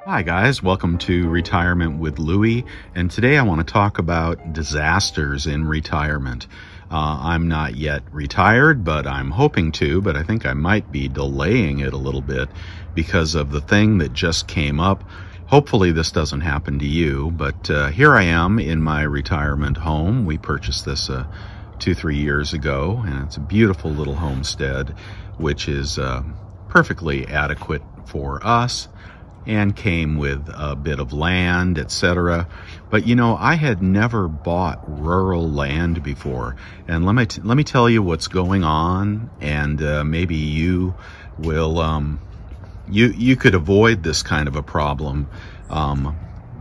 Hi guys, welcome to Retirement with Louie, and today I want to talk about disasters in retirement. I'm not yet retired, but I'm hoping to, but I think I might be delaying it a little bit because of the thing that just came up. Hopefully this doesn't happen to you, but here I am in my retirement home. We purchased this 2-3 years ago, and it's a beautiful little homestead, which is perfectly adequate for us, and came with a bit of land, etc. But you know, I had never bought rural land before, and let me tell you what's going on, and maybe you will you could avoid this kind of a problem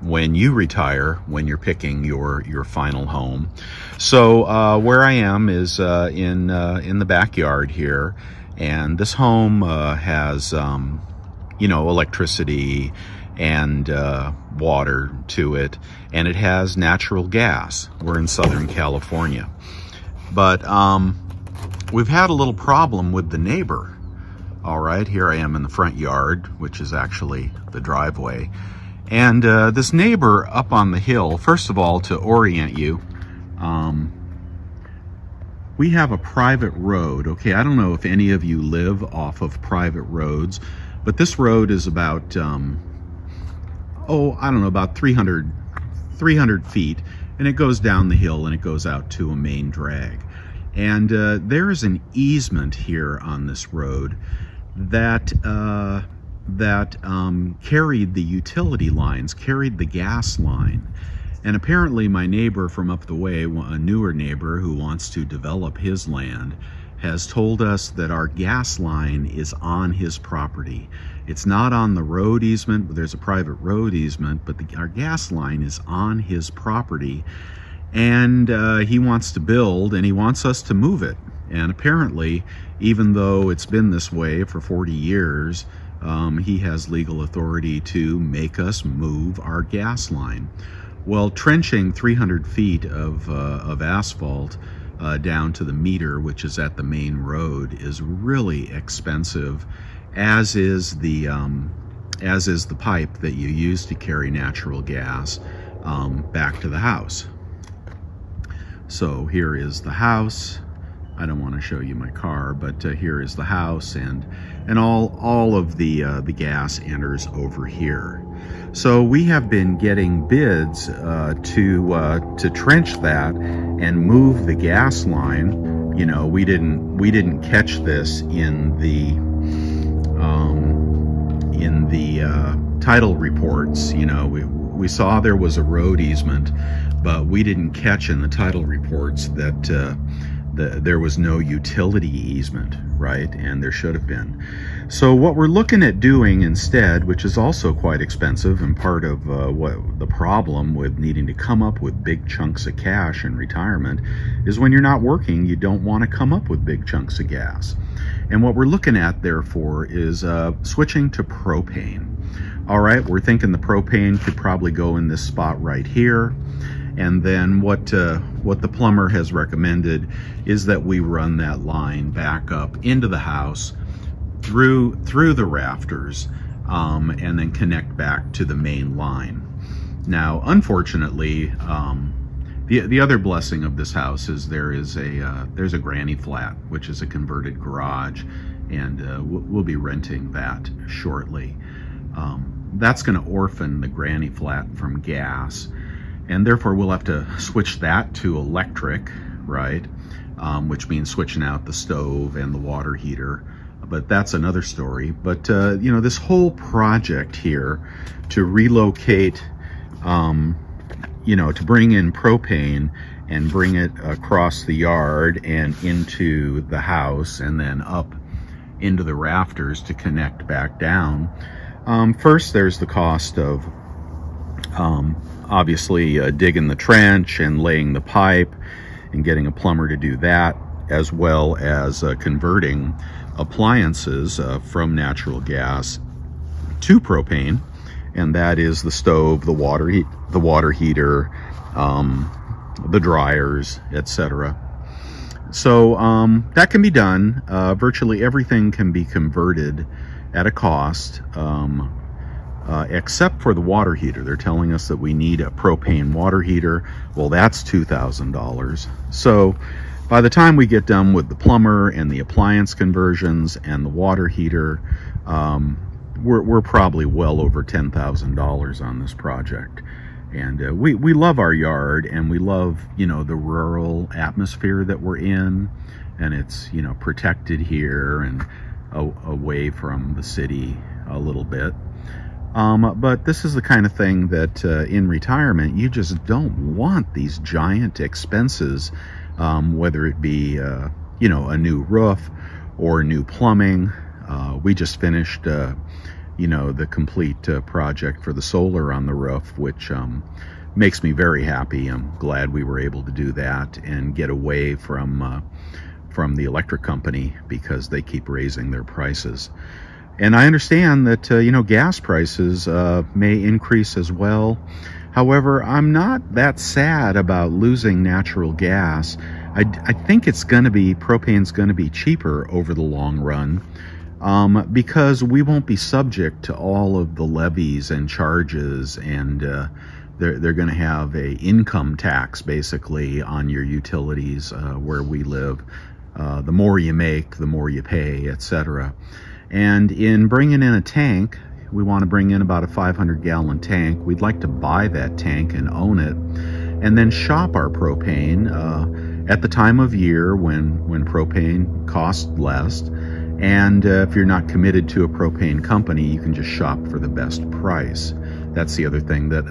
when you retire, when you're picking your final home. So where I am is in the backyard here, and this home has you know, electricity and water to it, and it has natural gas. We're in Southern California. But we've had a little problem with the neighbor. All right, here I am in the front yard, which is actually the driveway. And this neighbor up on the hill, first of all, to orient you, we have a private road. Okay, I don't know if any of you live off of private roads, but this road is about, I don't know, about 300 feet, and it goes down the hill and it goes out to a main drag. And there is an easement here on this road that carried the utility lines, carried the gas line. And apparently my neighbor from up the way, a newer neighbor who wants to develop his land, has told us that our gas line is on his property. It's not on the road easement, but there's a private road easement, but our gas line is on his property, and he wants to build, and he wants us to move it. And apparently, even though it's been this way for 40 years, he has legal authority to make us move our gas line. Well, trenching 300 feet of asphalt down to the meter, which is at the main road, is really expensive, as is the pipe that you use to carry natural gas back to the house. So here is the house. I don't want to show you my car, but here is the house, and all of the gas enters over here. So we have been getting bids to trench that and move the gas line. You know, we didn't catch this in the title reports. You know, we saw there was a road easement, but we didn't catch in the title reports that there was no utility easement, right? And there should have been. So what we're looking at doing instead, which is also quite expensive and part of what the problem with needing to come up with big chunks of cash in retirement, is when you're not working, you don't want to come up with big chunks of gas. And what we're looking at, therefore, is switching to propane. All right, we're thinking the propane could probably go in this spot right here. And then what the plumber has recommended is that we run that line back up into the house through the rafters, and then connect back to the main line. Now, unfortunately, the other blessing of this house is there's a granny flat, which is a converted garage, and we'll be renting that shortly. That's going to orphan the granny flat from gas, and therefore we'll have to switch that to electric, right? Which means switching out the stove and the water heater. But that's another story. But you know, this whole project here to relocate, you know, to bring in propane and bring it across the yard and into the house and then up into the rafters to connect back down. First, there's the cost of obviously digging the trench and laying the pipe and getting a plumber to do that, as well as converting appliances from natural gas to propane, and that is the stove, the water heater, the dryers, etc. So that can be done. Virtually everything can be converted at a cost. except for the water heater. They're telling us that we need a propane water heater. Well, that's $2,000. So by the time we get done with the plumber and the appliance conversions and the water heater, we're probably well over $10,000 on this project. And we love our yard, and we love, you know, the rural atmosphere that we're in, and it's, you know, protected here and away from the city a little bit. But this is the kind of thing that in retirement, you just don't want these giant expenses, whether it be, you know, a new roof or new plumbing. We just finished, you know, the complete project for the solar on the roof, which makes me very happy. I'm glad we were able to do that and get away from the electric company, because they keep raising their prices. And I understand that, you know, gas prices may increase as well. However, I'm not that sad about losing natural gas. I think it's going to be, propane's going to be cheaper over the long run, because we won't be subject to all of the levies and charges, and they're going to have a income tax basically on your utilities where we live. The more you make, the more you pay, etc. And in bringing in a tank, we want to bring in about a 500-gallon tank. We'd like to buy that tank and own it, and then shop our propane at the time of year when propane costs less. And if you're not committed to a propane company, you can just shop for the best price. That's the other thing that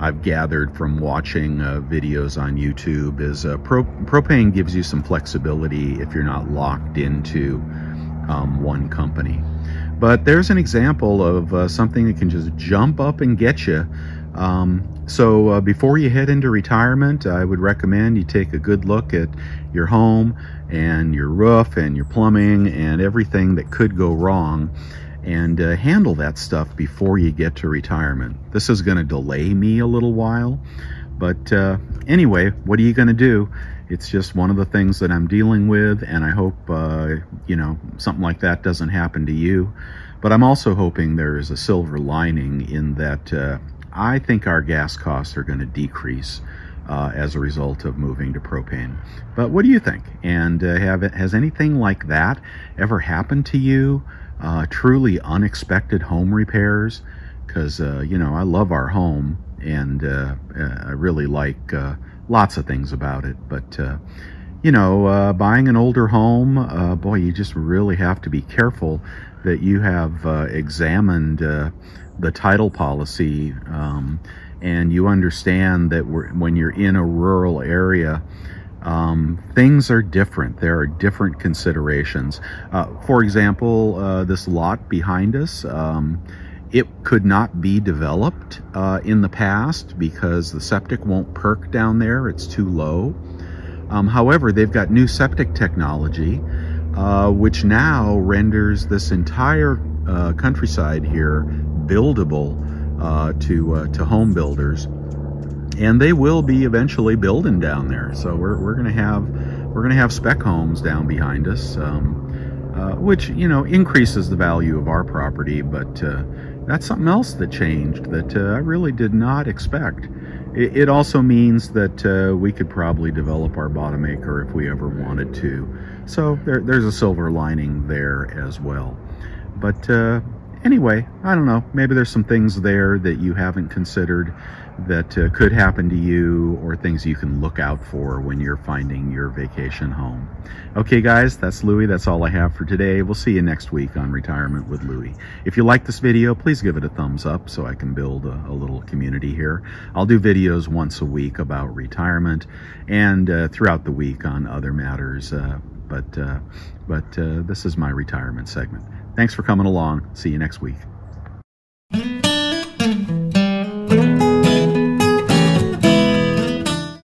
I've gathered from watching videos on YouTube is propane gives you some flexibility if you're not locked into one company. But there's an example of something that can just jump up and get you. So before you head into retirement, I would recommend you take a good look at your home and your roof and your plumbing and everything that could go wrong, and handle that stuff before you get to retirement. This is going to delay me a little while, but anyway, what are you going to do? It's just one of the things that I'm dealing with, and I hope you know, something like that doesn't happen to you. But I'm also hoping there is a silver lining in that I think our gas costs are going to decrease as a result of moving to propane. But what do you think? And has anything like that ever happened to you? Truly unexpected home repairs? Because you know, I love our home, and I really like lots of things about it. But you know, buying an older home, boy, you just really have to be careful that you have examined the title policy, and you understand that when you're in a rural area, things are different. There are different considerations. For example, this lot behind us, it could not be developed in the past because the septic won't perk down there. It's too low. However, they've got new septic technology, which now renders this entire countryside here buildable to home builders, and they will be eventually building down there. So we're gonna have spec homes down behind us, which, you know, increases the value of our property. But that's something else that changed that I really did not expect. It also means that we could probably develop our bottom acre if we ever wanted to. So there's a silver lining there as well. But anyway, I don't know, maybe there's some things there that you haven't considered that could happen to you, or things you can look out for when you're finding your vacation home. Okay guys, that's Louie. That's all I have for today. We'll see you next week on Retirement with Louie. If you like this video, please give it a thumbs up so I can build a little community here. I'll do videos once a week about retirement, and throughout the week on other matters, but this is my retirement segment. Thanks for coming along. See you next week.